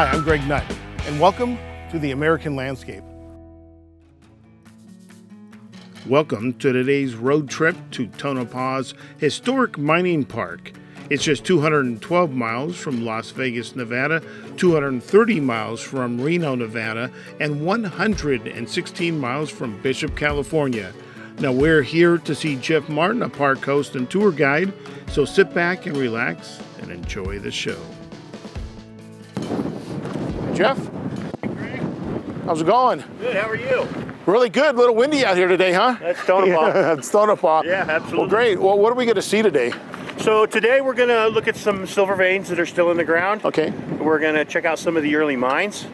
Hi, I'm Greg Nutt, and welcome to The American Landscape. Welcome to today's road trip to Tonopah's Historic Mining Park. It's just 212 miles from Las Vegas, Nevada, 230 miles from Reno, Nevada, and 116 miles from Bishop, California. Now we're here to see Jeff Martin, a park host and tour guide, so sit back and relax and enjoy the show. Jeff? Hey, Greg. How's it going? Good, how are you? Really good. A little windy out here today, huh? That's Tonopah. Yeah, it's Tonopah. Yeah, absolutely. Well, great. Well, what are we going to see today? So today we're going to look at some silver veins that are still in the ground. Okay. We're going to check out some of the early mines,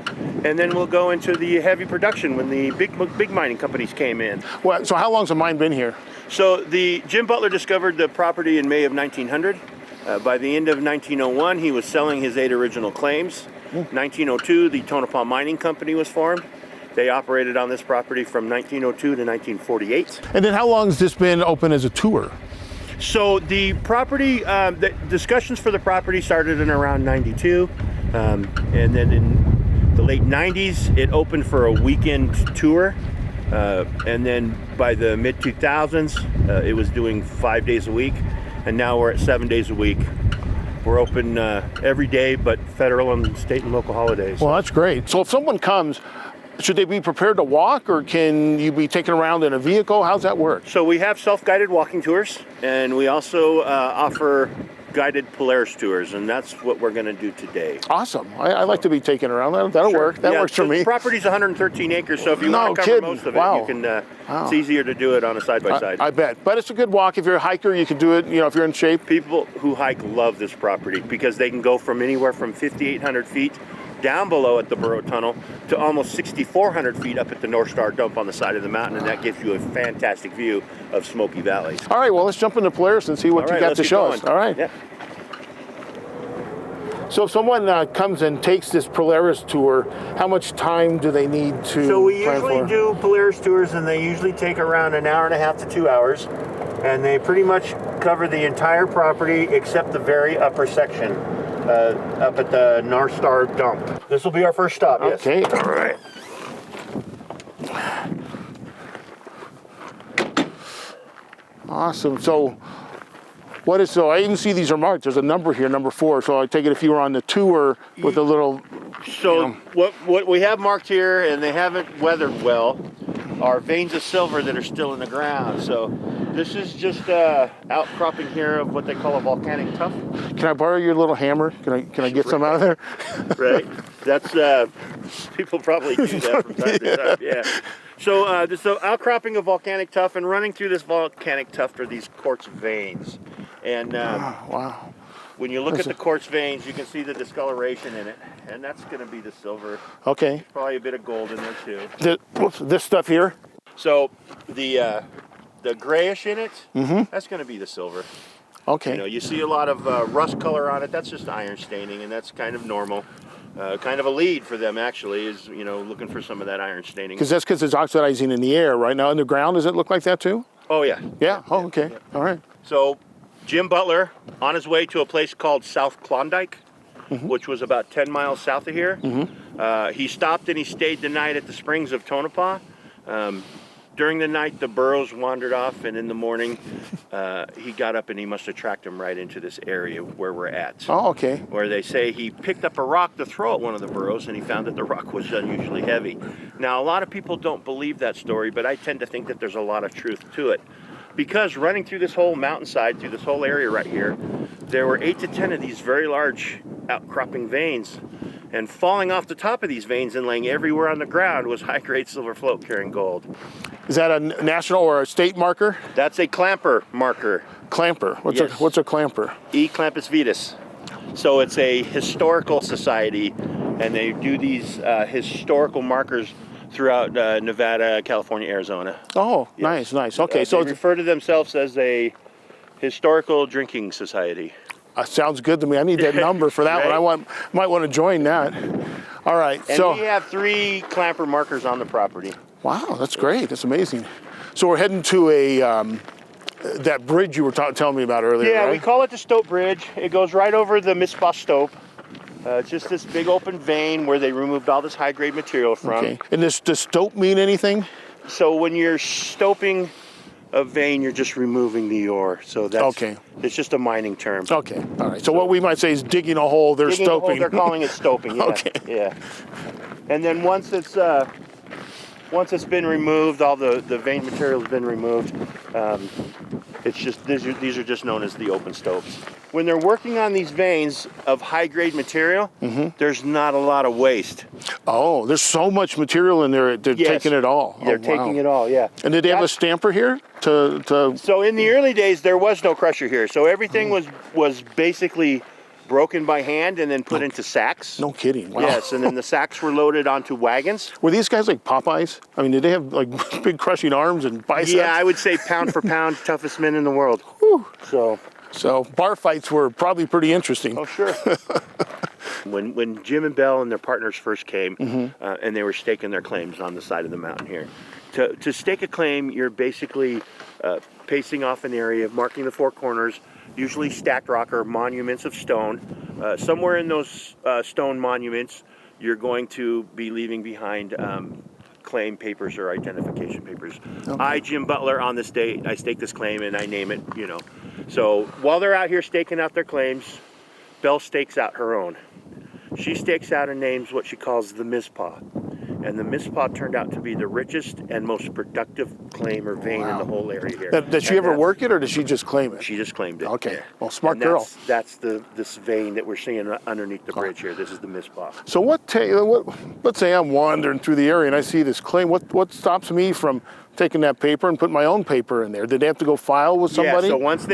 and then we'll go into the heavy production when the big mining companies came in. Well, so how long's the mine been here? So Jim Butler discovered the property in May of 1900. By the end of 1901, he was selling his 8 original claims. 1902, the Tonopah Mining Company was formed. They operated on this property from 1902 to 1948. And then how long has this been open as a tour? So the property, the discussions for the property started in around 92. And then in the late 90s, it opened for a weekend tour. And then by the mid 2000s, it was doing 5 days a week. And now we're at 7 days a week. We're open every day, but federal and state and local holidays. Well, that's great. So if someone comes, should they be prepared to walk, or can you be taken around in a vehicle? How's that work? So we have self-guided walking tours, and we also offer guided Polaris tours, and that's what we're going to do today. Awesome. I like to be taken around. That'll work. That works for me. The property's 113 acres, so if you want to cover most of it, you can. It's easier to do it on a side-by-side. I bet. But it's a good walk. If you're a hiker, you can do it, if you're in shape. People who hike love this property because they can go from anywhere from 5,800 feet down below at the Burrow Tunnel to almost 6,400 feet up at the North Star Dump on the side of the mountain, and that gives you a fantastic view of Smoky Valleys. All right, well, let's jump into Polaris and see what you got to show us. All right. Yeah. So if someone comes and takes this Polaris tour, how much time do they need to So we plan usually for? do Polaris tours, and they usually take around an hour and a half to 2 hours, and they pretty much cover the entire property except the very upper section up at the North Star Dump. This will be our first stop, yes. Okay, all right. Awesome. So I even see these are marked. There's a number here, number 4. So I take it if you were on the tour with a little. So what we have marked here, and they haven't weathered well, are veins of silver that are still in the ground. So this is just outcropping here of what they call a volcanic tuff. Can I borrow your little hammer? Can I get some out of there? Right. That's people probably do that from time to time. Yeah. So this is outcropping of volcanic tuff, and running through this volcanic tuff are these quartz veins. And wow. When you look at the quartz veins, you can see the discoloration in it, and that's going to be the silver. Okay. Probably a bit of gold in there too. This stuff here? So the grayish in it, that's going to be the silver. Okay. You see a lot of rust color on it. That's just iron staining, and that's kind of normal. Kind of a lead for them, actually, is looking for some of that iron staining. Because it's oxidizing in the air right now. In the ground, does it look like that too? Oh yeah. Yeah. Oh, okay. Yeah. All right. So Jim Butler, on his way to a place called South Klondike, which was about 10 miles south of here, he stopped and he stayed the night at the springs of Tonopah. During the night, the burros wandered off, and in the morning, he got up and he must have tracked them right into this area where we're at. Oh, okay. Where they say he picked up a rock to throw at one of the burros, and he found that the rock was unusually heavy. Now, a lot of people don't believe that story, but I tend to think that there's a lot of truth to it. Because running through this whole mountainside, through this whole area right here, there were 8 to 10 of these very large outcropping veins. And falling off the top of these veins and laying everywhere on the ground was high-grade silver float carrying gold. Is that a national or a state marker? That's a clamper marker. Clamper. What's a clamper? E. Clampus Vitus. So it's a historical society, and they do these historical markers throughout Nevada, California, Arizona. Oh, yes. Nice. Okay, so they refer to themselves as a historical drinking society. Sounds good to me. I need that number for that Right? one. Might want to join that. All right. And we have 3 clamper markers on the property. Wow, that's great. That's amazing. So we're heading to that bridge you were telling me about earlier. Yeah, right? we call it the Stope Bridge. It goes right over the Mizpah Stope. Just this big open vein where they removed all this high-grade material from. Okay. And does stope mean anything? So when you're stoping a vein, you're just removing the ore. So that's Okay. It's just a mining term. Okay. All right. So what we might say is digging a hole, they're Digging a hole, stoping. they're calling it stoping. Yeah. Okay. Yeah. And then once it's been removed, all the vein material has been removed. It's just these are just known as the open stopes. When they're working on these veins of high-grade material, there's not a lot of waste. Oh, there's so much material in there. They're taking it all. They're taking it all. Yeah. And did they have a stamper here to? So in the early days, there was no crusher here. So everything was basically broken by hand and then put into sacks. No kidding. Wow. Yes, and then the sacks were loaded onto wagons. Were these guys like Popeyes? I mean, did they have like big crushing arms and biceps? Yeah, I would say pound for pound, toughest men in the world. Whew. So bar fights were probably pretty interesting. Oh, sure. When Jim and Bell and their partners first came, and they were staking their claims on the side of the mountain here. To stake a claim, you're basically pacing off an area, marking the four corners, usually stacked rock or monuments of stone. Somewhere in those stone monuments, you're going to be leaving behind claim papers or identification papers. Okay. I, Jim Butler, on this date, I stake this claim and I name it, you know. So while they're out here staking out their claims, Belle stakes out her own. She stakes out and names what she calls the Mizpah. And the Mizpah turned out to be the richest and most productive claim or vein in the whole area here. Did she ever work it, or did she just claim it? She just claimed it. Okay. Yeah. Well, smart girl. That's this vein that we're seeing underneath the bridge here. This is the Mizpah. So let's say I'm wandering through the area and I see this claim. What stops me from taking that paper and putting my own paper in there? Did they have to go file with somebody? Yeah, so once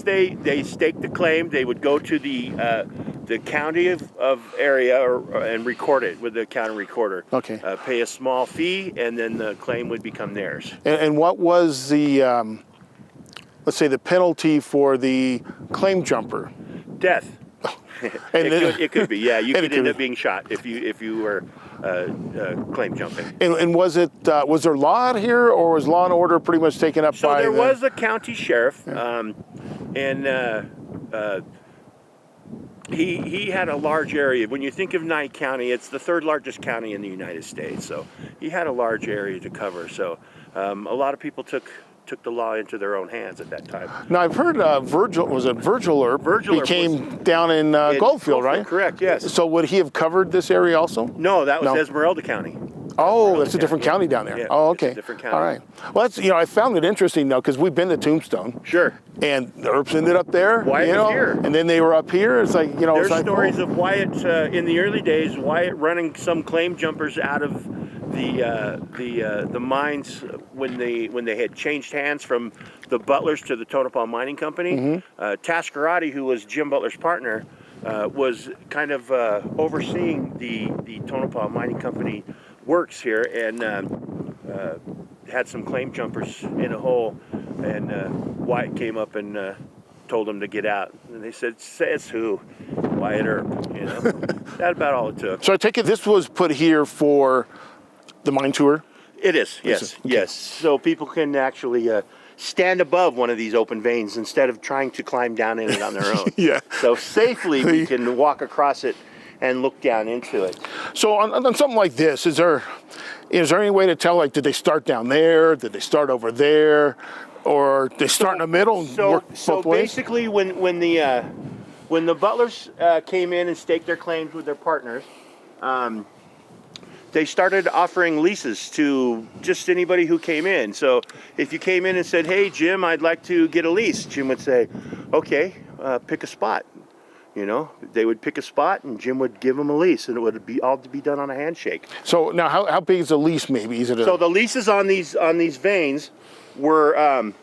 they staked the claim, they would go to the county of area and record it with the county recorder. Okay. Pay a small fee, and then the claim would become theirs. And what was the, let's say, the penalty for the claim jumper? Death. It could be, yeah. You could end up being shot if you were claim jumping. And was there law out here, or was law and order pretty much taken up by? So there was a county sheriff, he had a large area. When you think of Nye County, it's the third largest county in the United States. So he had a large area to cover. So a lot of people took the law into their own hands at that time. Now I've heard Virgil became down in Goldfield, right? Correct, yes. So would he have covered this area also? No, that was Esmeralda County. Oh, that's a different county down there. Yeah, oh, okay. It's a different county. All right. Well, that's, I found it interesting though, because we've been to Tombstone. Sure. And the Earps ended up there. Wyatt was here. And then they were up here. It's like, There's it's stories of Wyatt in the early days. Wyatt running some claim jumpers out of the mines when they had changed hands from the Butlers to the Tonopah Mining Company. Tascarati, who was Jim Butler's partner, was kind of overseeing the Tonopah Mining Company works here, and had some claim jumpers in a hole, and Wyatt came up and told them to get out, and they said, "Says who? Wyatt Earp." That's about all it took. So I take it this was put here for the mine tour? It is, yes, okay. Yes. So people can actually stand above one of these open veins instead of trying to climb down in it on their own. Yeah. So safely we can walk across it and look down into it. So on something like this, is there any way to tell, like, did they start down there? Did they start over there? Or they start in the middle and work both ways? Basically when the Butlers came in and staked their claims with their partners, they started offering leases to just anybody who came in. So if you came in and said, "Hey, Jim, I'd like to get a lease," Jim would say, "Okay, pick a spot." They would pick a spot and Jim would give them a lease, and it would be all to be done on a handshake. So now how big is the lease maybe? So the leases on these veins were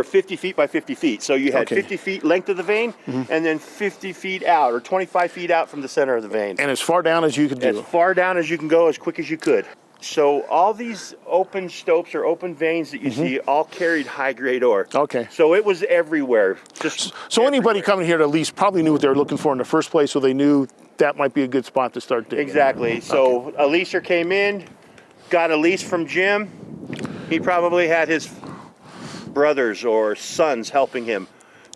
50 feet by 50 feet. So you had 50 feet length of the vein, and then 50 feet out, or 25 feet out from the center of the vein. And as far down as you could do. As far down as you can go, as quick as you could. So all these open stopes or open veins that you see all carried high-grade ore. Okay. So it was everywhere. So anybody coming here to lease probably knew what they were looking for in the first place, so they knew that might be a good spot to start digging. Exactly. So a leaser came in, got a lease from Jim. He probably had his brothers or sons helping him,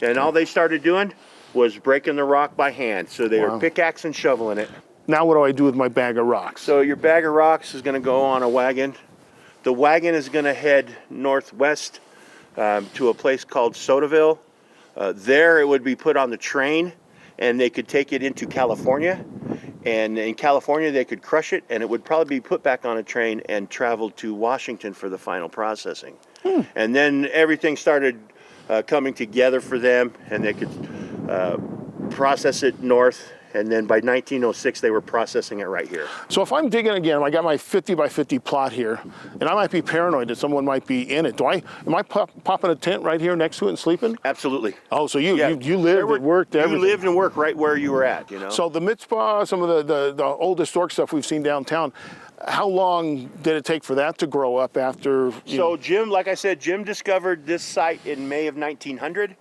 and all they started doing was breaking the rock by hand. So they Wow. were pickaxe and shoveling it. Now what do I do with my bag of rocks? So your bag of rocks is going to go on a wagon. The wagon is going to head northwest to a place called Sodaville. There it would be put on the train, and they could take it into California. And in California, they could crush it, and it would probably be put back on a train and travel to Washington for the final processing. And then everything started coming together for them, and they could process it north. And then by 1906, they were processing it right here. So if I'm digging again, I got my 50 by 50 plot here, and I might be paranoid that someone might be in it. Am I popping a tent right here next to it and sleeping? Absolutely. Oh, so you lived, and worked, everything. You lived and worked right where you were at, you know? So the mitzvah, some of the old historic stuff we've seen downtown, how long did it take for that to grow up after? So Jim, like I said, Jim discovered this site in May of 1900.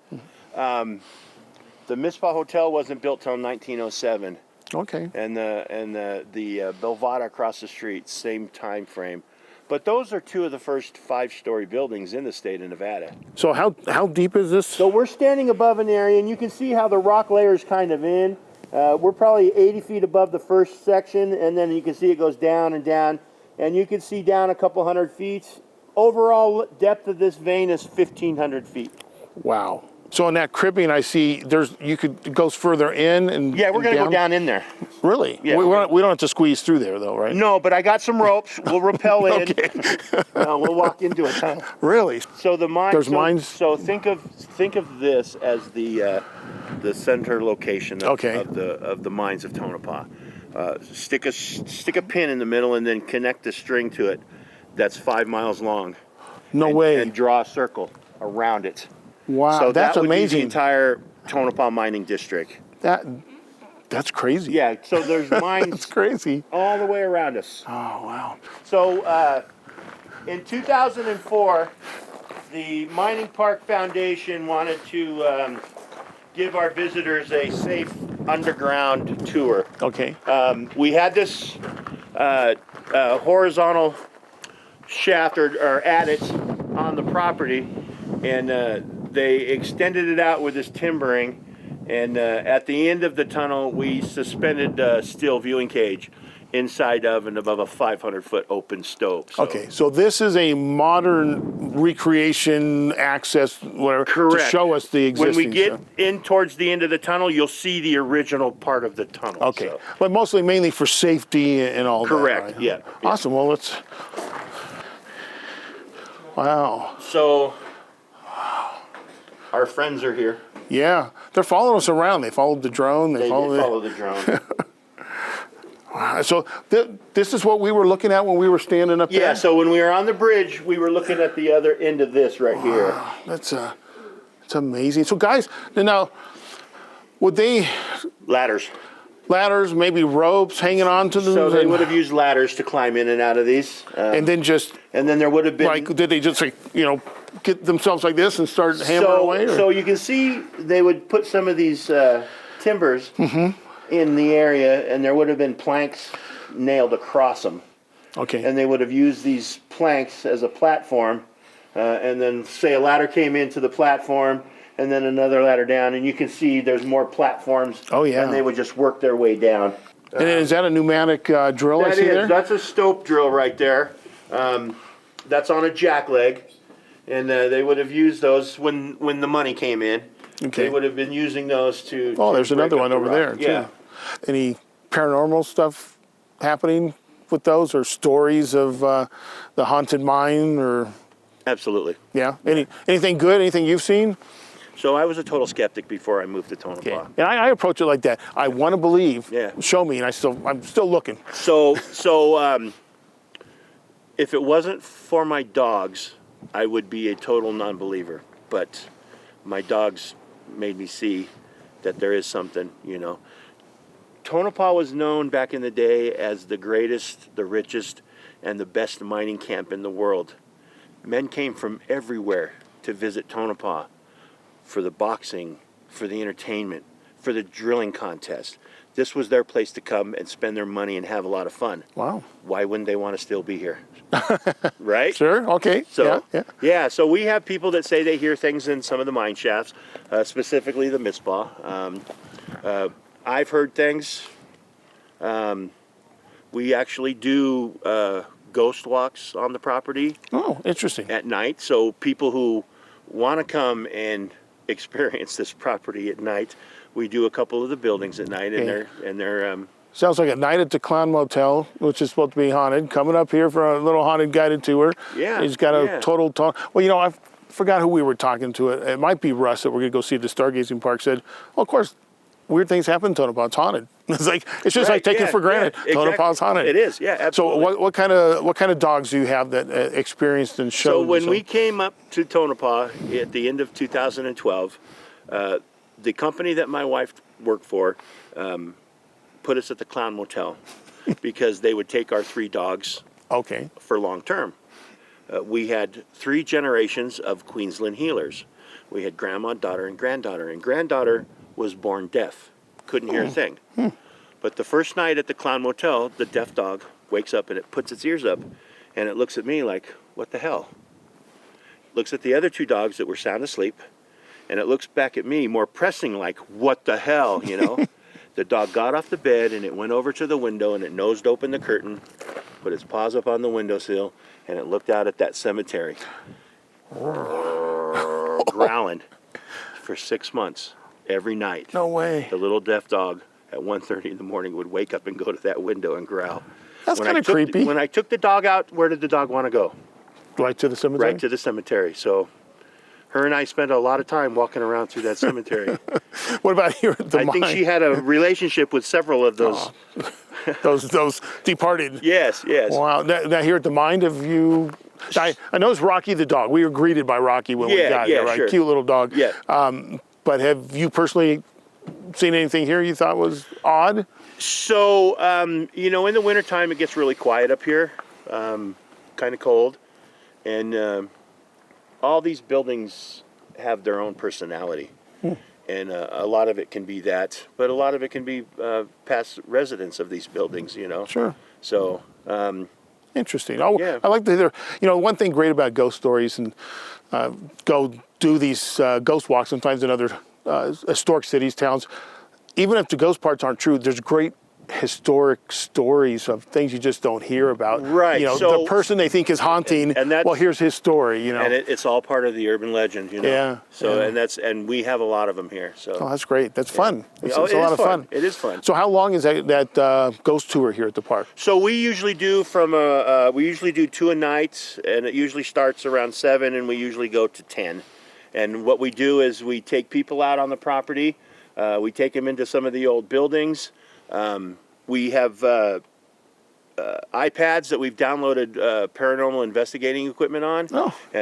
The Mitzvah Hotel wasn't built till 1907. Okay. And the Belvada across the street, same time frame. But those are two of the first 5-story buildings in the state of Nevada. So how deep is this? So we're standing above an area, and you can see how the rock layer is kind of in. We're probably 80 feet above the first section, and then you can see it goes down and down, and you can see down a couple hundred feet. Overall depth of this vein is 1,500 feet. Wow. So in that cribbing, I see it goes further in and yeah, we're going to go down in there. Really? Yeah. We don't have to squeeze through there though, right? No, but I got some ropes. We'll rappel in. Okay. We'll walk into a tunnel. Really? So the mine. There's mines. So think of this as the center location of the mines of Tonopah. Stick a pin in the middle and then connect a string to it. That's 5 miles long. No way. And draw a circle around it. Wow, so that's that would amazing. Be the entire Tonopah mining district. That's crazy. Yeah, so there's mines that's crazy. all the way around us. Oh, wow. So in 2004, the Mining Park Foundation wanted to give our visitors a safe underground tour. Okay. We had this horizontal shaft or adit on the property, and they extended it out with this timbering, and at the end of the tunnel we suspended a steel viewing cage inside of and above a 500-foot open stove. So. Okay, so this is a modern recreation access, whatever, Correct. to show us the existing. When we get in towards the end of the tunnel, you'll see the original part of the tunnel. Okay, so. but mainly for safety and all Correct. that. Right? Yeah. Awesome. Well, let's. Wow. So. Our friends are here. Yeah, they're following us around. They followed the drone. They follow the drone. So this is what we were looking at when we were standing up there? Yeah, so when we were on the bridge, we were looking at the other end of this right here. That's amazing. So guys, now, would they... Ladders, maybe ropes hanging on to them? So they would have used ladders to climb in and out of these. And then there would have been... Like, did they just, get themselves like this and start hammering away? Or? So you can see they would put some of these timbers in the area, and there would have been planks nailed across them. Okay. And they would have used these planks as a platform, and then say a ladder came into the platform, and then another ladder down, and you can see there's more platforms. Oh, yeah. And they would just work their way down. And is that a pneumatic drill I see there? That's a stope drill right there. That's on a jack leg. And they would have used those when the money came in. Okay. They would have been using those to... Oh, there's another one over there, too. Yeah. Any paranormal stuff happening with those, or stories of the haunted mine, or... Absolutely. Yeah? Anything good? Anything you've seen? So I was a total skeptic before I moved to Tonopah. Okay. And I approach it like that. I want to believe. Yeah. Show me, and I'm still looking. So if it wasn't for my dogs, I would be a total non-believer. But my dogs made me see that there is something, Tonopah was known back in the day as the greatest, the richest, and the best mining camp in the world. Men came from everywhere to visit Tonopah for the boxing, for the entertainment, for the drilling contest. this was their place to come and spend their money and have a lot of fun. Wow. Why wouldn't they want to still be here? Right? Sure. Okay. So, yeah. So we have people that say they hear things in some of the mine shafts, specifically the Mizpah. I've heard things. We actually do ghost walks on the property. Oh, interesting. At night. So people who want to come and experience this property at night, we do a couple of the buildings at night, and they're sounds like a night at the Clown Motel, which is supposed to be haunted. Coming up here for a little haunted guided tour. Yeah. He's got a total talk. Well, you know, I forgot who we were talking to. It might be Russ that we're going to go see at the Stargazing Park. Said, well, of course, weird things happen in Tonopah. It's haunted. It's just like taking it for granted. Yeah, exactly. Tonopah's haunted. It is, yeah, absolutely. So what kind of dogs do you have that experienced and showed? So when we came up to Tonopah at the end of 2012, the company that my wife worked for put us at the Clown Motel because they would take our 3 dogs for long term. We had 3 generations of Queensland healers. We had grandma, daughter, and granddaughter. And granddaughter was born deaf, couldn't hear a thing. But the first night at the Clown Motel, the deaf dog wakes up and it puts its ears up and it looks at me like, what the hell? Looks at the other 2 dogs that were sound asleep, and it looks back at me more pressing like, what the hell, you know? The dog got off the bed and it went over to the window and it nosed open the curtain, put its paws up on the windowsill, and it looked out at that cemetery. Growling for 6 months every night. No way. The little deaf dog at 1:30 in the morning would wake up and go to that window and growl. That's kind of creepy. When I took the dog out, where did the dog want to go? Right to the cemetery? Right to the cemetery. So her and I spent a lot of time walking around through that cemetery. What about here at the mine? I think she had a relationship with several of those. Those departed. Yes. Wow. Now here at the mine, have you... I know it's Rocky the dog. We were greeted by Rocky when we got here, right? Sure. Cute little dog. Yeah. But have you personally seen anything here you thought was odd? So, in the wintertime, it gets really quiet up here, kind of cold. And all these buildings have their own personality. And a lot of it can be that, but a lot of it can be past residents of these buildings, Sure. So... Interesting. I like to hear, one thing great about ghost stories and go do these ghost walks sometimes in other historic cities, towns. Even if the ghost parts aren't true, there's great historic stories of things you just don't hear about. Right. The person they think is haunting, well, here's his story, And it's all part of the urban legend, Yeah. So, and we have a lot of them here, so. Oh, that's great. That's fun. It's a lot of fun. It is fun. So how long is that ghost tour here at the park? So we usually do we usually do 2 a night, and it usually starts around 7, and we usually go to 10. And what we do is we take people out on the property, we take them into some of the old buildings. We have iPads that we've downloaded paranormal investigating equipment on.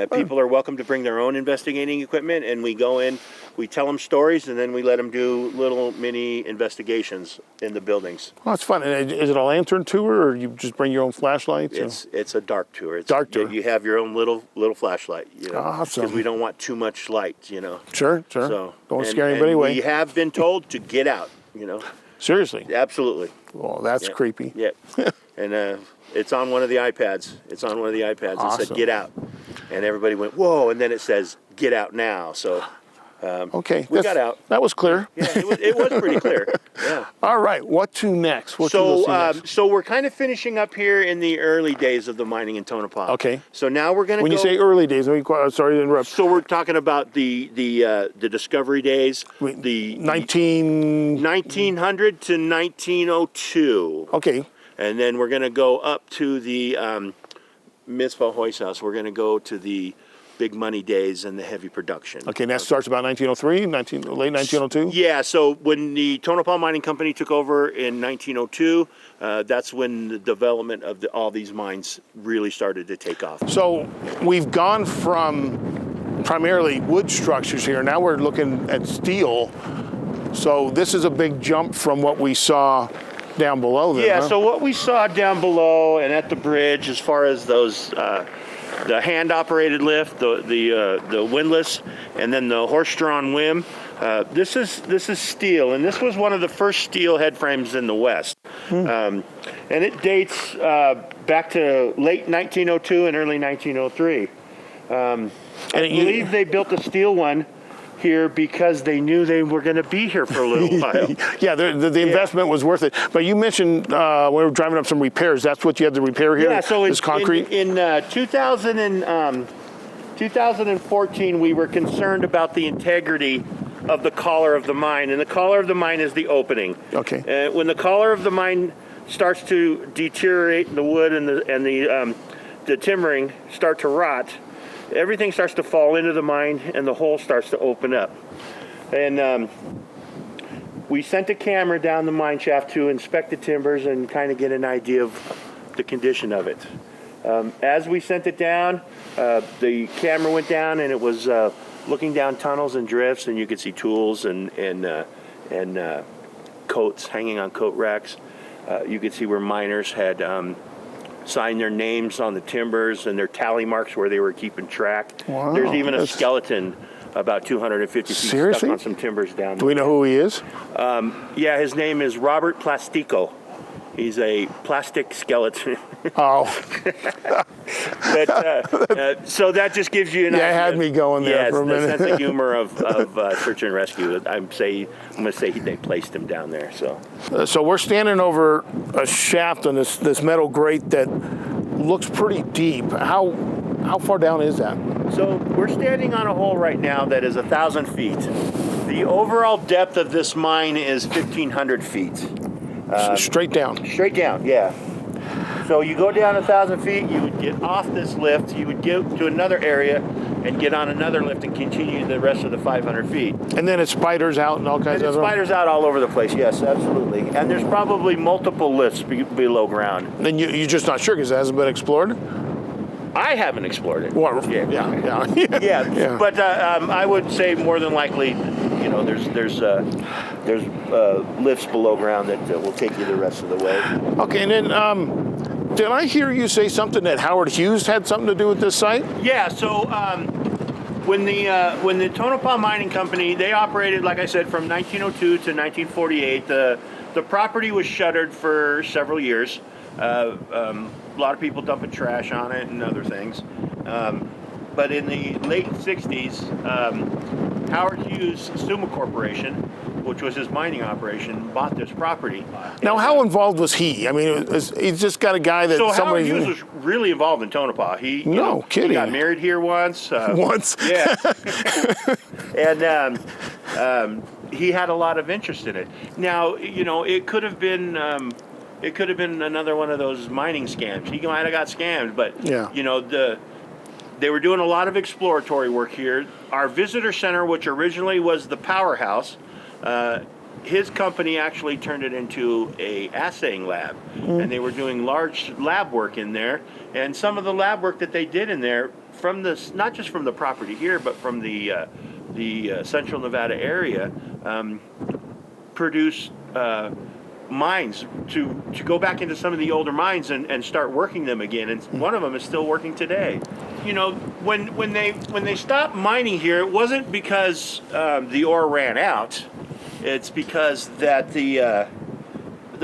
People are welcome to bring their own investigating equipment, and we go in, we tell them stories, and then we let them do little mini investigations in the buildings. Oh, it's fun. And is it a lantern tour, or you just bring your own flashlights? It's a dark tour. Dark tour. You have your own little flashlight, Awesome. because we don't want too much light, Sure. So, don't scare anybody away. We have been told to get out, Seriously? Absolutely. Well, that's creepy. Yeah. And it's on one of the iPads. Awesome. It said, get out. And everybody went, whoa. And then it says, get out now. So we got out. That was clear. Yeah, it was pretty clear. Yeah. All right. What to next? So we're kind of finishing up here in the early days of the mining in Tonopah. Okay. So now we're going to When you say early days, sorry to interrupt. So we're talking about the discovery days, the 1900 to 1902. Okay. And then we're going to go up to the Mizpah Hoist House. We're going to go to the big money days and the heavy production. Okay, and that starts about 1903, late 1902? Yeah, so when the Tonopah Mining Company took over in 1902, that's when the development of all these mines really started to take off. So we've gone from primarily wood structures here. Now we're looking at steel. So this is a big jump from what we saw down below there. So what we saw down below and at the bridge, as far as those the hand-operated lift, the windlass, and then the horse-drawn whim. This is steel, and this was one of the first steel head frames in the West. And it dates back to late 1902 and early 1903. I believe they built a steel one here because they knew they were going to be here for a little while. Yeah, the investment was worth it. But you mentioned when we were driving up some repairs, that's what you had to repair here? Yeah, so is concrete? In 2014, we were concerned about the integrity of the collar of the mine, and the collar of the mine is the opening. Okay. When the collar of the mine starts to deteriorate, the wood and the timbering start to rot, everything starts to fall into the mine, and the hole starts to open up. And we sent a camera down the mine shaft to inspect the timbers and kind of get an idea of the condition of it. As we sent it down, the camera went down, and it was looking down tunnels and drifts, and you could see tools and coats hanging on coat racks. You could see where miners had signed their names on the timbers and their tally marks where they were keeping track. Wow, there's even a skeleton about 250 feet Seriously? stuck on some timbers down there. Do we know who he is? Yeah, his name is Robert Plastico. He's a plastic skeleton. Oh. But, so that just gives you an idea. Yeah, it had me going there for a minute. The sense of humor of search and rescue. I'm going to say they placed him down there. So we're standing over a shaft on this metal grate that looks pretty deep. How far down is that? So we're standing on a hole right now that is 1,000 feet. The overall depth of this mine is 1,500 feet. Straight down? Straight down, yeah. So you go down 1,000 feet, you would get off this lift, you would get to another area and get on another lift and continue the rest of the 500 feet. And then it spiders out and all kinds of stuff? It spiders out all over the place, yes, absolutely. And there's probably multiple lifts below ground. Then you're just not sure because it hasn't been explored? I haven't explored it. Well, yeah. But I would say more than likely, there's lifts below ground that will take you the rest of the way. Okay, and then did I hear you say something that Howard Hughes had something to do with this site? Yeah. So when the Tonopah Mining Company, they operated, like I said, from 1902 to 1948. The property was shuttered for several years. A lot of people dumping trash on it and other things. But in the late 60s, Howard Hughes Suma Corporation, which was his mining operation, bought this property. Now, how involved was he? I mean, he's just got a guy that Howard Hughes was really involved in Tonopah. Kidding. He got married here once. Once? Yeah. And he had a lot of interest in it. Now, it could have been another one of those mining scams. He might have got scammed, but they were doing a lot of exploratory work here. Our visitor center, which originally was the powerhouse, his company actually turned it into a assaying lab, and they were doing large lab work in there. And some of the lab work that they did in there, not just from the property here, but from the Central Nevada area, produced mines to go back into some of the older mines and start working them again, and one of them is still working today. When they stopped mining here, it wasn't because the ore ran out. It's because that the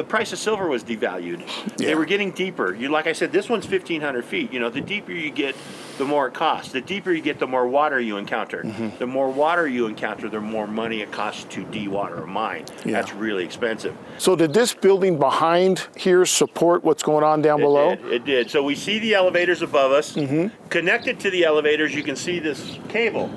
price of silver was devalued. Yeah. They were getting deeper. Like I said, this one's 1,500 feet. The deeper you get, the more it costs. The deeper you get, the more water you encounter. Mm-hmm. The more water you encounter, the more money it costs to dewater a mine. Yeah. That's really expensive. So did this building behind here support what's going on down below? It did. So we see the elevators above us. Mm-hmm. Connected to the elevators, you can see this cable.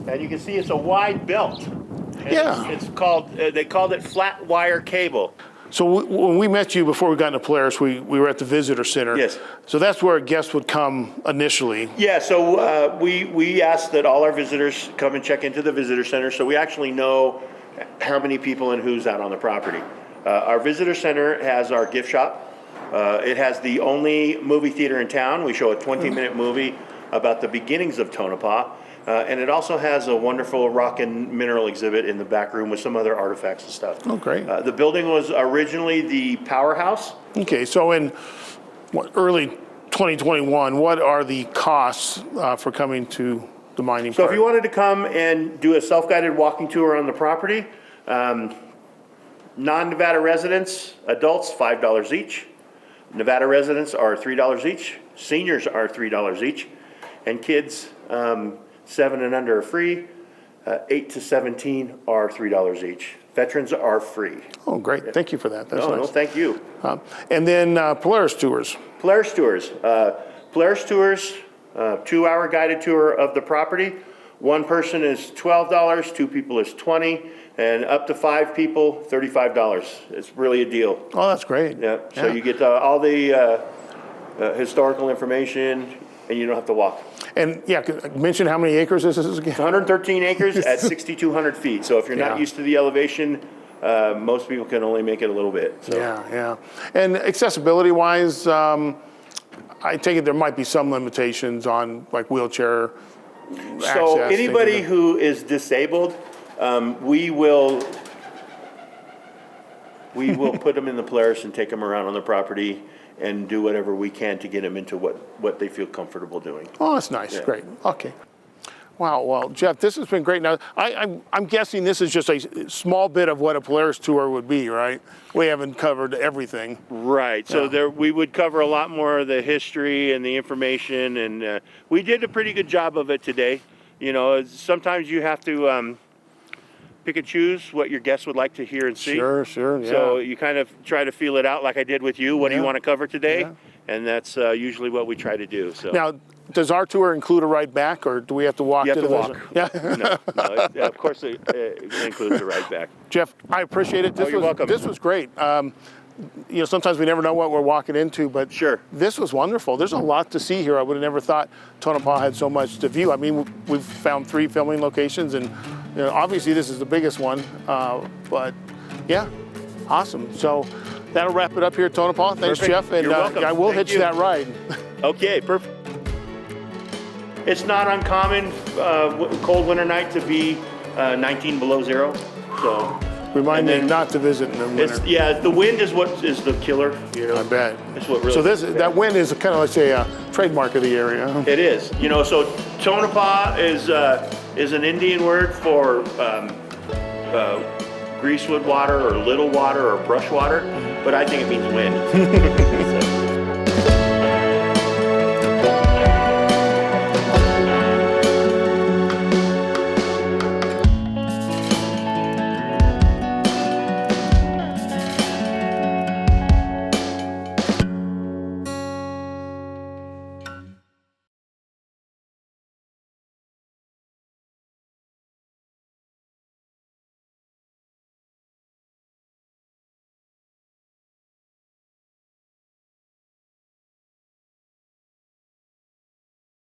And you can see it's a wide belt. And it's called, they called it flat wire cable. So when we met you before we got into Polaris, we were at the visitor center. Yes. So that's where a guest would come initially. Yeah, so we asked that all our visitors come and check into the visitor center, so we actually know how many people and who's out on the property. Our visitor center has our gift shop. It has the only movie theater in town. We show a 20-minute movie about the beginnings of Tonopah. And it also has a wonderful rock and mineral exhibit in the back room with some other artifacts and stuff. Oh, great. The building was originally the powerhouse. Okay, so in early 2021, what are the costs for coming to the mining So park? if you wanted to come and do a self-guided walking tour on the property, non-Nevada residents, adults, $5 each. Nevada residents are $3 each. Seniors are $3 each. And kids, 7 and under are free. 8 to 17 are $3 each. Veterans are free. Oh, great. Thank you for that. That's No, nice. thank you. And then Polaris Tours. Polaris Tours. Polaris Tours, 2-hour guided tour of the property. One person is $12, 2 people is $20, and up to 5 people, $35. It's really a deal. Oh, that's great. Yeah. So you get all the historical information, and you don't have to walk. And yeah, mention how many acres this is again? It's 113 acres at 6,200 feet. So if you're not used to the elevation, most people can only make it a little bit. So. Yeah. And accessibility-wise, I take it there might be some limitations on like wheelchair access. So anybody who is disabled, we will put them in the Polaris and take them around on the property and do whatever we can to get them into what they feel comfortable doing. Oh, that's nice. Great. Okay. Wow. Well, Jeff, this has been great. Now, I'm guessing this is just a small bit of what a Polaris tour would be, right? We haven't covered everything. Right. So we would cover a lot more of the history and the information, and we did a pretty good job of it today. You know, sometimes you have to pick and choose what your guests would like to hear and see. Sure. Yeah. So you kind of try to feel it out like I did with you. What do you want to cover today? Yeah. And that's usually what we try to do. So now, does our tour include a ride back, or do we have to walk? You have to walk. Yeah. No, of course it includes a ride back. Jeff, I appreciate it. You're welcome. This was great. You know, sometimes we never know what we're walking into, but sure, this was wonderful. There's a lot to see here. I would have never thought Tonopah had so much to view. I mean, we've found 3 filming locations, and you know, obviously this is the biggest one. But yeah, awesome. So that'll wrap it up here at Tonopah. Thanks, Perfect. Jeff, and You're welcome. I will Thank hitch that ride. Okay, perfect. It's not uncommon cold winter night to be 19 below zero. So remind me not to visit in the winter. Yeah, the wind is what is the killer. You know, I bet. It's what really. So that wind is kind of, let's say, a trademark of the area. It is. You know, so Tonopah is an Indian word for greasewood water or little water or brush water, but I think it means wind.